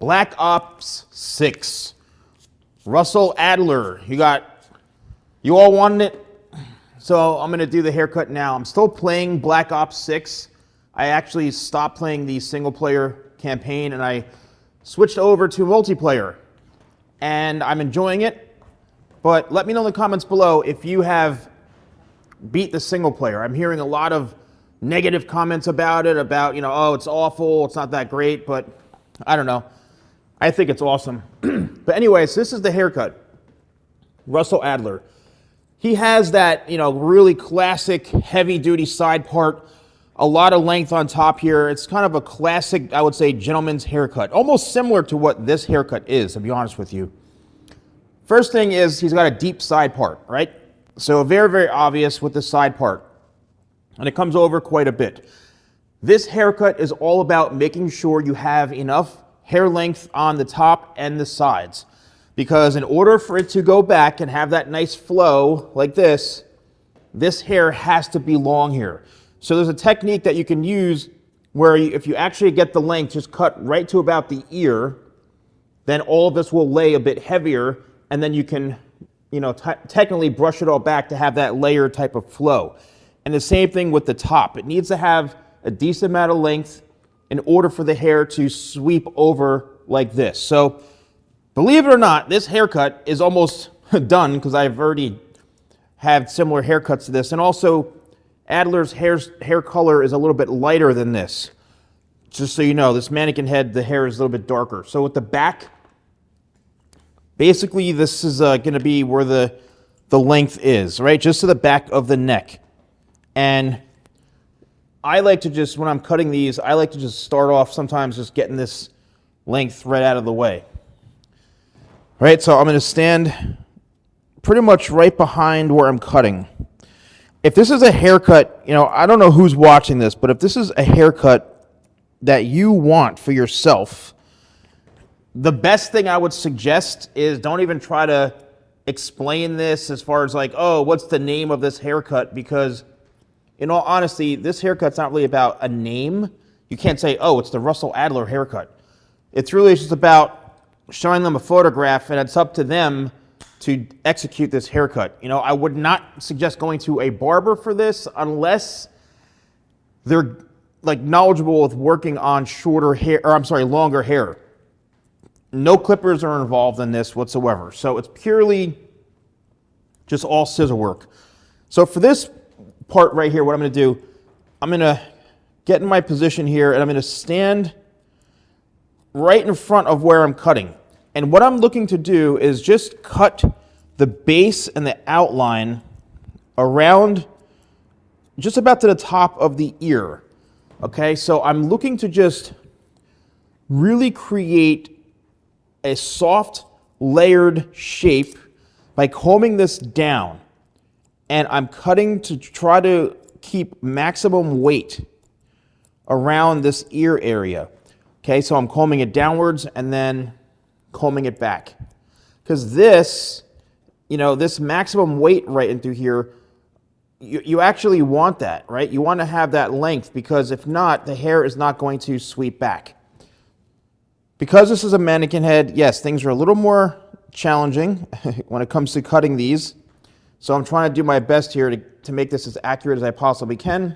Black Ops 6. Russell Adler. You all wanted it, so I'm going to do the haircut now. I'm still playing Black Ops 6. I actually stopped playing the single player campaign and I switched over to multiplayer. And I'm enjoying it, but let me know in the comments below if you have beat the single player. I'm hearing a lot of negative comments about it, oh, it's awful, it's not that great, but I don't know. I think it's awesome. But anyways, this is the haircut. Russell Adler. He has that, really classic heavy-duty side part, a lot of length on top here. It's kind of a classic, I would say, gentleman's haircut, almost similar to what this haircut is, to be honest with you. First thing is he's got a deep side part, right? So very, very obvious with the side part. And it comes over quite a bit. This haircut is all about making sure you have enough hair length on the top and the sides. Because in order for it to go back and have that nice flow like this hair has to be long here. So there's a technique that you can use where if you actually get the length, just cut right to about the ear, then all of this will lay a bit heavier, and then you can, technically brush it all back to have that layer type of flow. And the same thing with the top. It needs to have a decent amount of length in order for the hair to sweep over like this. So believe it or not, this haircut is almost done because I've already had similar haircuts to this. And also, Adler's hair color is a little bit lighter than this. Just so you know, this mannequin head, the hair is a little bit darker. So with the back, basically this is going to be where the length is, right? Just to the back of the neck. And I like to just, when I'm cutting these, I like to just start off sometimes just getting this length right out of the way. All right, so I'm going to stand pretty much right behind where I'm cutting. If this is a haircut, I don't know who's watching this, but if this is a haircut that you want for yourself, the best thing I would suggest is don't even try to explain this as far as what's the name of this haircut? Because in all honesty, this haircut's not really about a name. You can't say, oh, it's the Russell Adler haircut. It's really just about showing them a photograph, and it's up to them to execute this haircut. I would not suggest going to a barber for this unless they're knowledgeable with working on longer hair. No clippers are involved in this whatsoever. So it's purely just all scissor work. So for this part right here, what I'm going to do, I'm going to get in my position here and I'm going to stand right in front of where I'm cutting. And what I'm looking to do is just cut the base and the outline around just about to the top of the ear. Okay, so I'm looking to just really create a soft, layered shape by combing this down. And I'm cutting to try to keep maximum weight around this ear area. Okay, so I'm combing it downwards and then combing it back. Because this, this maximum weight right into here, you actually want that, right? You want to have that length because if not, the hair is not going to sweep back. Because this is a mannequin head, yes, things are a little more challenging when it comes to cutting these. So I'm trying to do my best here to make this as accurate as I possibly can.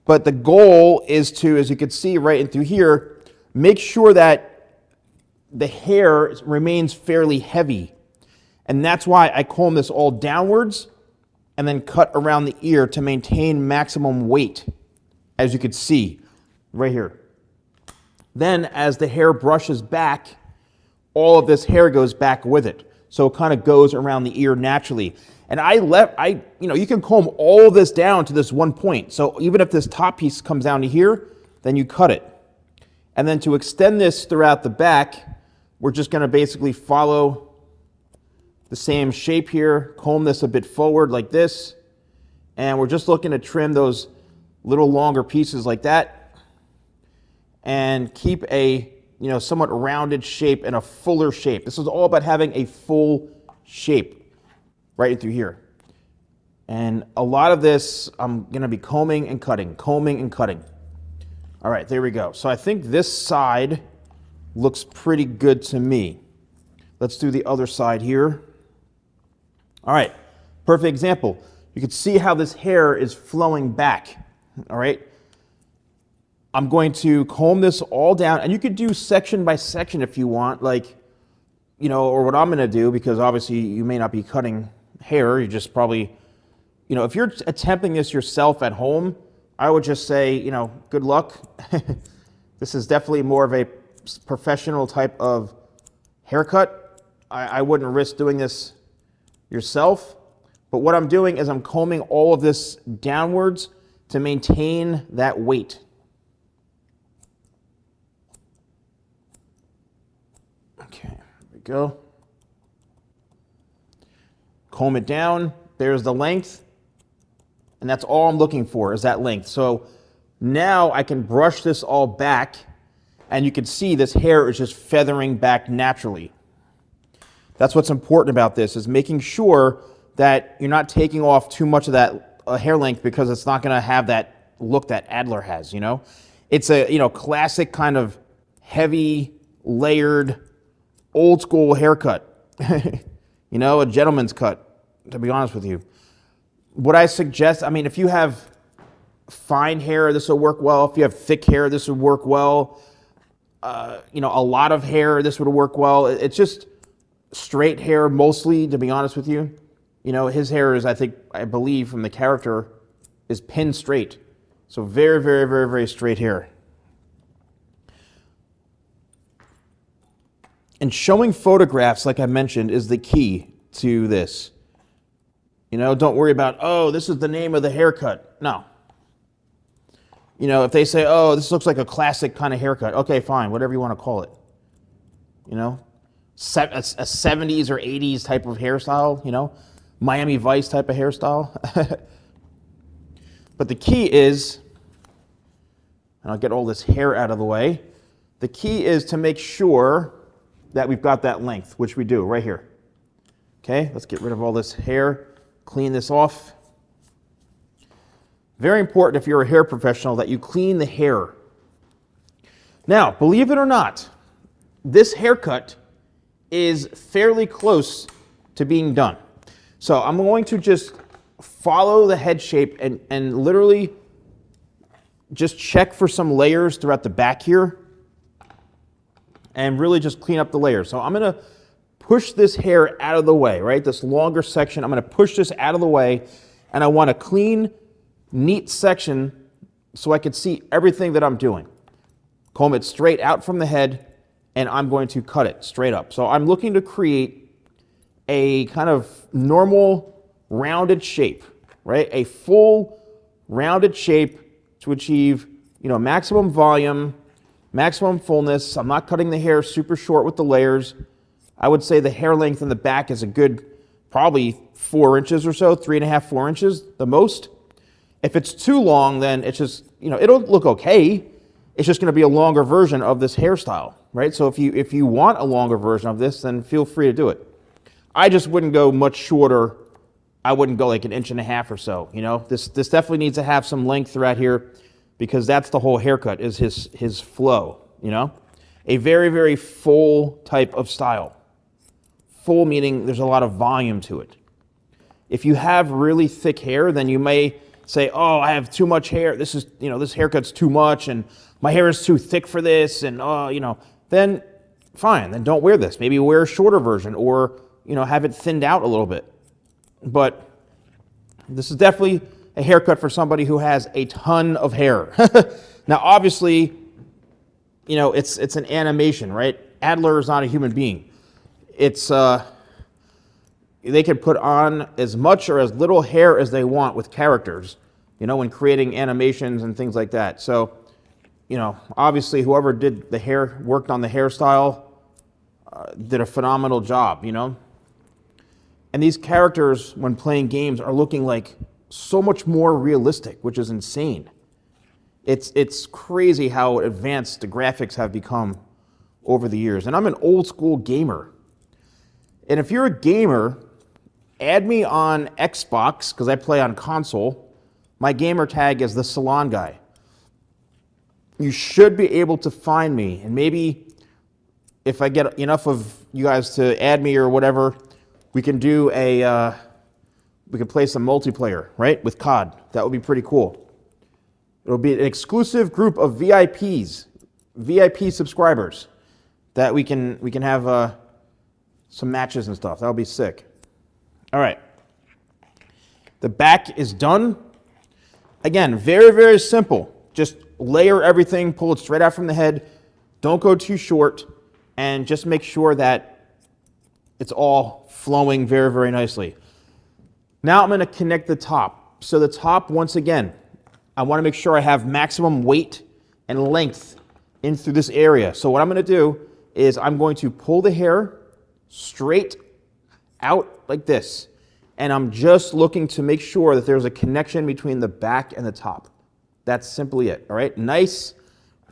But the goal is to, as you can see right into here, make sure that the hair remains fairly heavy. And that's why I comb this all downwards and then cut around the ear to maintain maximum weight, as you can see right here. Then as the hair brushes back, all of this hair goes back with it. So it kind of goes around the ear naturally. And you can comb all of this down to this one point. So even if this top piece comes down to here, then you cut it. And then to extend this throughout the back, we're just going to basically follow the same shape here, comb this a bit forward like this, and we're just looking to trim those little longer pieces like that and keep a somewhat rounded shape and a fuller shape. This is all about having a full shape right through here. And a lot of this, I'm going to be combing and cutting. All right, there we go. So I think this side looks pretty good to me. Let's do the other side here. All right, perfect example. You can see how this hair is flowing back, all right? I'm going to comb this all down, and you could do section by section if you want, like, you know, or what I'm going to do, because obviously you may not be cutting hair, you just probably, you know, if you're attempting this yourself at home, I would just say, you know, good luck. This is definitely more of a professional type of haircut. I wouldn't risk doing this yourself, but what I'm doing is I'm combing all of this downwards to maintain that weight. Okay, there we go. Comb it down. There's the length. And that's all I'm looking for, is that length. So now I can brush this all back, and you can see this hair is just feathering back naturally. That's what's important about this, is making sure that you're not taking off too much of that hair length, because it's not going to have that look that Adler has, you know? It's a, you know, classic kind of heavy, layered, old school haircut. You know, a gentleman's cut, to be honest with you. What I suggest, I mean, if you have fine hair, this will work well. If you have thick hair, this would work well. You know, a lot of hair, this would work well. It's just straight hair mostly, to be honest with you. You know, his hair is, I believe from the character, is pin straight. So very, very, very, very straight hair. And showing photographs, like I mentioned, is the key to this. You know, don't worry about, oh, this is the name of the haircut. No. You know, if they say, oh, this looks like a classic kind of haircut, okay, fine, whatever you want to call it. You know, a 70s or 80s type of hairstyle, you know, Miami Vice type of hairstyle. But the key is, and I'll get all this hair out of the way, the key is to make sure that we've got that length, which we do right here. Okay, let's get rid of all this hair. Clean this off. Very important if you're a hair professional that you clean the hair. Now, believe it or not, this haircut is fairly close to being done. So I'm going to just follow the head shape and literally just check for some layers throughout the back here and really just clean up the layers. So I'm going to push this hair out of the way, right? This longer section, I'm going to push this out of the way, and I want a clean, neat section so I can see everything that I'm doing. Comb it straight out from the head, and I'm going to cut it straight up. So I'm looking to create a kind of normal, rounded shape, right? A full, rounded shape to achieve, you know, maximum volume, maximum fullness. I'm not cutting the hair super short with the layers. I would say the hair length in the back is a good, probably 4 inches or so, 3.5, 4 inches, the most. If it's too long, then it's just, you know, it'll look okay. It's just going to be a longer version of this hairstyle, right? So if you want a longer version of this, then feel free to do it. I just wouldn't go much shorter. I wouldn't go like 1.5 inches or so, you know? This definitely needs to have some length throughout here, because that's the whole haircut, is his flow, you know? A very, very full type of style. Full meaning there's a lot of volume to it. If you have really thick hair, then you may say, oh, I have too much hair. This is, you know, this haircut's too much, and my hair is too thick for this, and, you know, then fine, then don't wear this. Maybe wear a shorter version, or, you know, have it thinned out a little bit. But this is definitely a haircut for somebody who has a ton of hair. Now, obviously, you know, it's an animation, right? Adler is not a human being. It's, they can put on as much or as little hair as they want with characters, you know, when creating animations and things like that. So, you know, obviously whoever did the hair, worked on the hairstyle, did a phenomenal job, you know. And these characters, when playing games, are looking like so much more realistic, which is insane. It's crazy how advanced the graphics have become over the years. And I'm an old school gamer. And if you're a gamer, add me on Xbox, because I play on console. My gamer tag is TheSalonGuy. You should be able to find me, and maybe if I get enough of you guys to add me or whatever, we can do we can play some multiplayer, right, with COD. That would be pretty cool. It'll be an exclusive group of VIPs, VIP subscribers, that we can have some matches and stuff. That'll be sick. All right. The back is done. Again, very, very simple. Just layer everything, pull it straight out from the head. Don't go too short, and just make sure that it's all flowing very, very nicely. Now I'm going to connect the top. So the top, once again, I want to make sure I have maximum weight and length in through this area. So what I'm going to do is I'm going to pull the hair straight out like this. And I'm just looking to make sure that there's a connection between the back and the top. That's simply it, all right? Nice,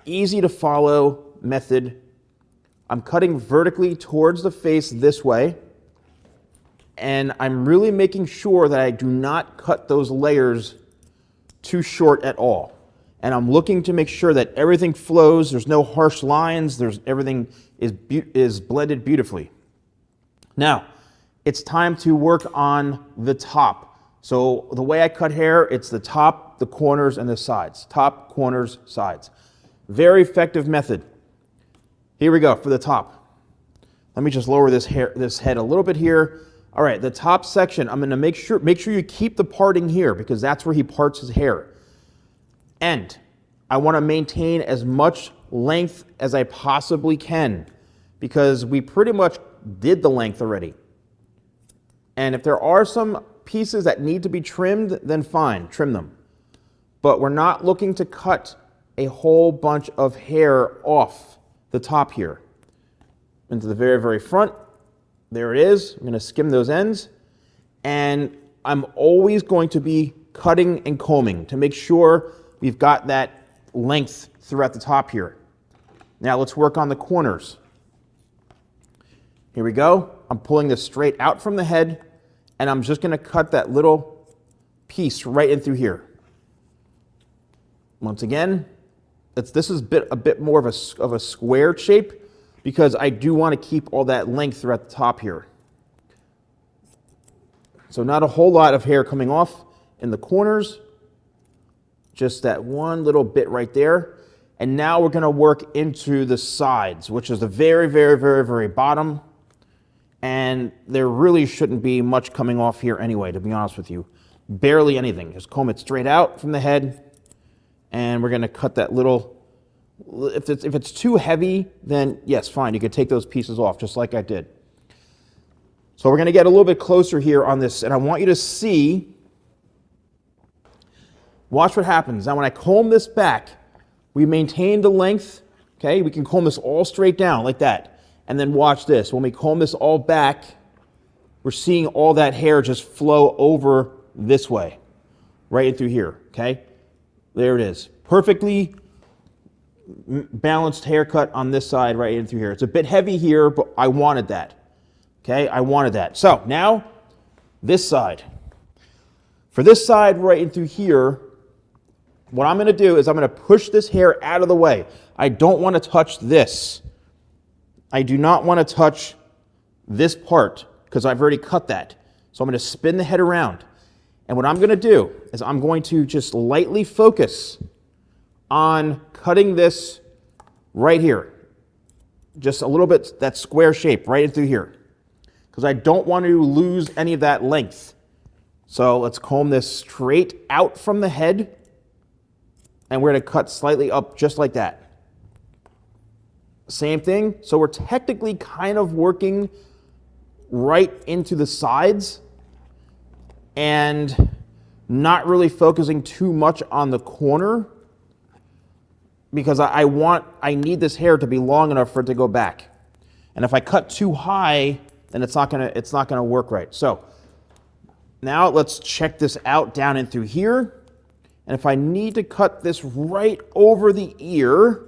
easy to follow method. I'm cutting vertically towards the face this way. And I'm really making sure that I do not cut those layers too short at all. And I'm looking to make sure that everything flows, there's no harsh lines, everything is blended beautifully. Now, it's time to work on the top. So the way I cut hair, it's the top, the corners, and the sides. Top, corners, sides. Very effective method. Here we go for the top. Let me just lower this head a little bit here. All right, the top section, I'm going to make sure you keep the parting here because that's where he parts his hair. And I want to maintain as much length as I possibly can because we pretty much did the length already. And if there are some pieces that need to be trimmed, then fine, trim them. But we're not looking to cut a whole bunch of hair off the top here. Into the very, very front. There it is. I'm going to skim those ends. And I'm always going to be cutting and combing to make sure we've got that length throughout the top here. Now let's work on the corners. Here we go. I'm pulling this straight out from the head, and I'm just going to cut that little piece right in through here. Once again, this is a bit more of a square shape because I do want to keep all that length throughout the top here. So not a whole lot of hair coming off in the corners, just that one little bit right there. And now we're going to work into the sides, which is the very, very, very, very bottom. And there really shouldn't be much coming off here anyway, to be honest with you. Barely anything. Just comb it straight out from the head. And we're going to cut that little... If it's too heavy, then yes, fine. You could take those pieces off, just like I did. So we're going to get a little bit closer here on this. And I want you to see... Watch what happens. Now when I comb this back, we maintain the length. Okay, we can comb this all straight down like that. And then watch this. When we comb this all back, we're seeing all that hair just flow over this way. Right in through here. Okay, there it is. Perfectly balanced haircut on this side right in through here. It's a bit heavy here, but I wanted that. Okay, I wanted that. So now, this side. For this side right in through here, what I'm going to do is I'm going to push this hair out of the way. I don't want to touch this. I do not want to touch this part because I've already cut that. So I'm going to spin the head around. And what I'm going to do is I'm going to just lightly focus on cutting this right here. Just a little bit, that square shape right in through here. Because I don't want to lose any of that length. So let's comb this straight out from the head. And we're going to cut slightly up just like that. Same thing. So we're technically kind of working right into the sides and not really focusing too much on the corner because I need this hair to be long enough for it to go back. And if I cut too high, then it's not gonna work right. So now let's check this out down in through here. And if I need to cut this right over the ear,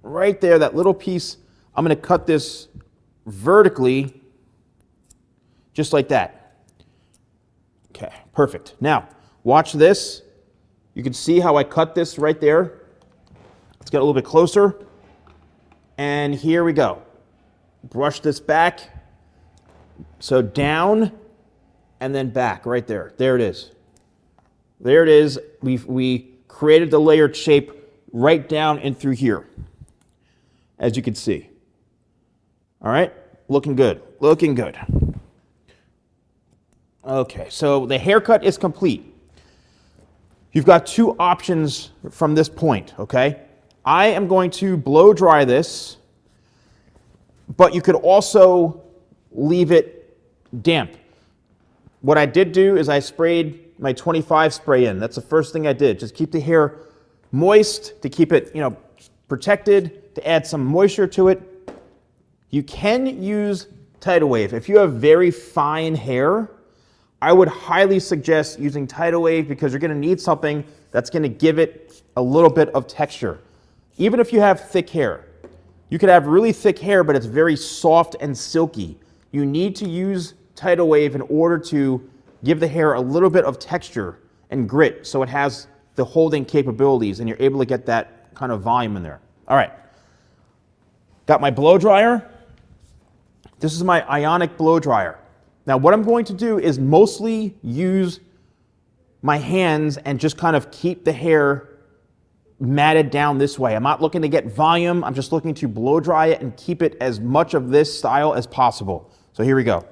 right there, that little piece, I'm going to cut this vertically, just like that. Okay, perfect. Now, watch this. You can see how I cut this right there. Let's get a little bit closer. And here we go. brush this back. So down and then back right there. There it is. There it is. We created the layered shape right down and through here, as you can see. All right, looking good, looking good. Okay, so the haircut is complete. You've got two options from this point, okay? I am going to blow dry this, but you could also leave it damp. What I did do is I sprayed my 25 spray in. That's the first thing I did. Just keep the hair moist, to keep it, protected, to add some moisture to it. You can use Tidal Wave. If you have very fine hair, I would highly suggest using Tidal Wave because you're going to need something that's going to give it a little bit of texture. Even if you have thick hair. You could have really thick hair, but it's very soft and silky. You need to use Tidal Wave in order to give the hair a little bit of texture and grit so it has the holding capabilities and you're able to get that kind of volume in there. All right. Got my blow dryer. This is my ionic blow dryer. Now what I'm going to do is mostly use my hands and just kind of keep the hair matted down this way. I'm not looking to get volume. I'm just looking to blow dry it and keep it as much of this style as possible. So here we go.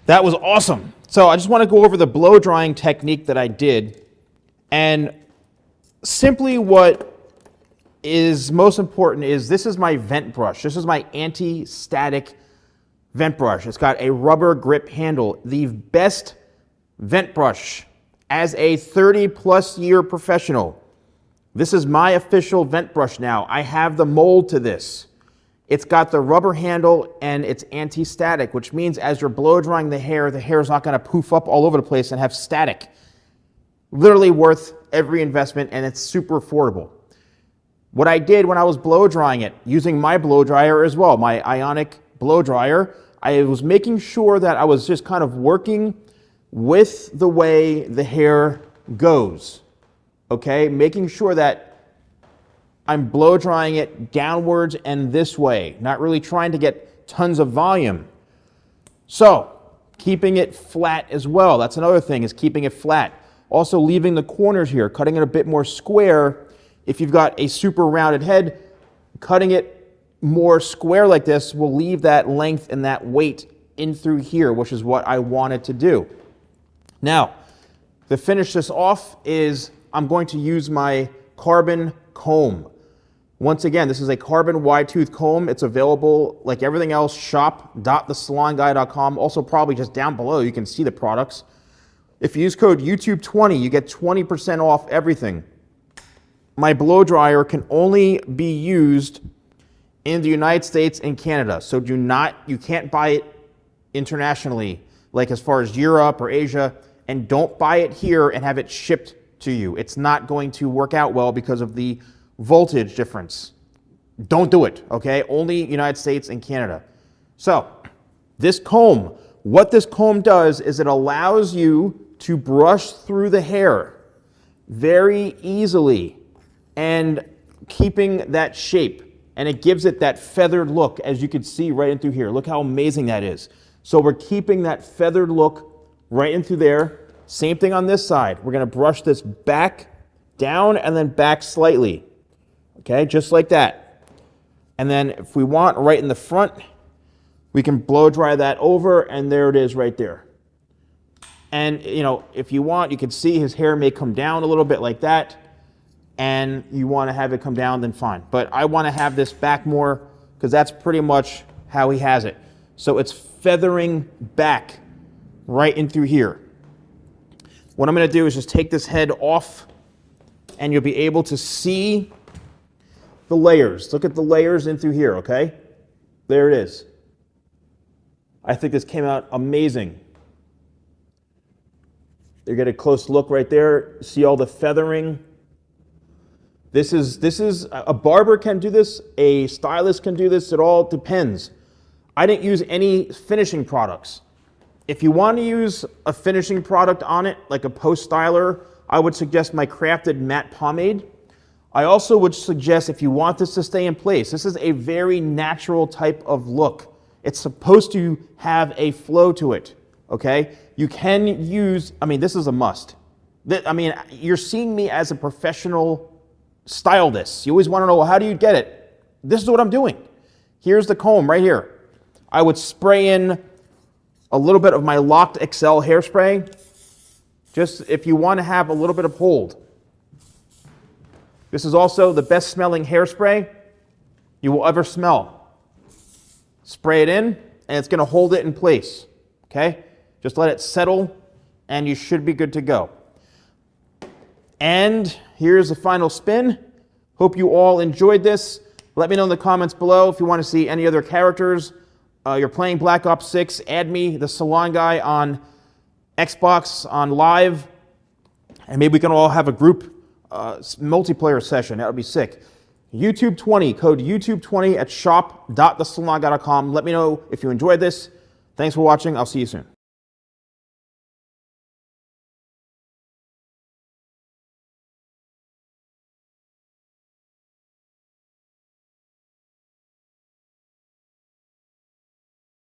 That was awesome. So I just want to go over the blow drying technique that I did. And simply what is most important is this is my vent brush. This is my anti-static vent brush. It's got a rubber grip handle. The best vent brush as a 30-plus year professional. This is my official vent brush now. I have the mold to this. It's got the rubber handle and it's anti-static, which means as you're blow drying the hair is not going to poof up all over the place and have static. Literally worth every investment, and it's super affordable. What I did when I was blow drying it, using my blow dryer as well, my ionic blow dryer, I was making sure that I was just kind of working with the way the hair goes. Okay, making sure that I'm blow drying it downwards and this way, not really trying to get tons of volume. So, keeping it flat as well. That's another thing, is keeping it flat. Also leaving the corners here, cutting it a bit more square. If you've got a super rounded head, cutting it more square like this will leave that length and that weight in through here, which is what I wanted to do. Now, to finish this off is I'm going to use my carbon comb. Once again, this is a carbon wide tooth comb. It's available, like everything else, shop.TheSalonGuy.com. Also, probably just down below, you can see the products. If you use code YouTube20, you get 20% off everything. My blow dryer can only be used in the United States and Canada. So you can't buy it internationally, like as far as Europe or Asia, and don't buy it here and have it shipped to you. It's not going to work out well because of the voltage difference. Don't do it, okay? Only United States and Canada. So, this comb, what this comb does is it allows you to brush through the hair very easily and keeping that shape. And it gives it that feathered look, as you can see right in through here. Look how amazing that is. So we're keeping that feathered look right in through there. Same thing on this side. We're going to brush this back, down, and then back slightly. Okay, just like that. And then if we want, right in the front, we can blow dry that over, and there it is right there. And, you know, if you want, you can see his hair may come down a little bit like that, and you want to have it come down, then fine. But I want to have this back more, because that's pretty much how he has it. So it's feathering back right in through here. What I'm going to do is just take this head off, and you'll be able to see the layers. Look at the layers in through here, okay? There it is. I think this came out amazing. You get a close look right there. See all the feathering. This is a barber can do this, a stylist can do this. It all depends. I didn't use any finishing products. If you want to use a finishing product on it, like a post styler, I would suggest my crafted matte pomade. I also would suggest, if you want this to stay in place, this is a very natural type of look. It's supposed to have a flow to it, okay? You can use, this is a must. You're seeing me as a professional style this. You always want to know, well, how do you get it? This is what I'm doing. Here's the comb right here. I would spray in a little bit of my Locked XL hairspray, just if you want to have a little bit of hold. This is also the best smelling hairspray you will ever smell. Spray it in, and it's going to hold it in place, okay? Just let it settle, and you should be good to go. And here's the final spin. Hope you all enjoyed this. Let me know in the comments below if you want to see any other characters. You're playing Black Ops 6, add me, the Salon Guy, on Xbox, on Live, and maybe we can all have a group multiplayer session. That would be sick. YouTube 20, code YouTube 20 at shop.thesalonguy.com. Let me know if you enjoyed this. Thanks for watching. I'll see you soon.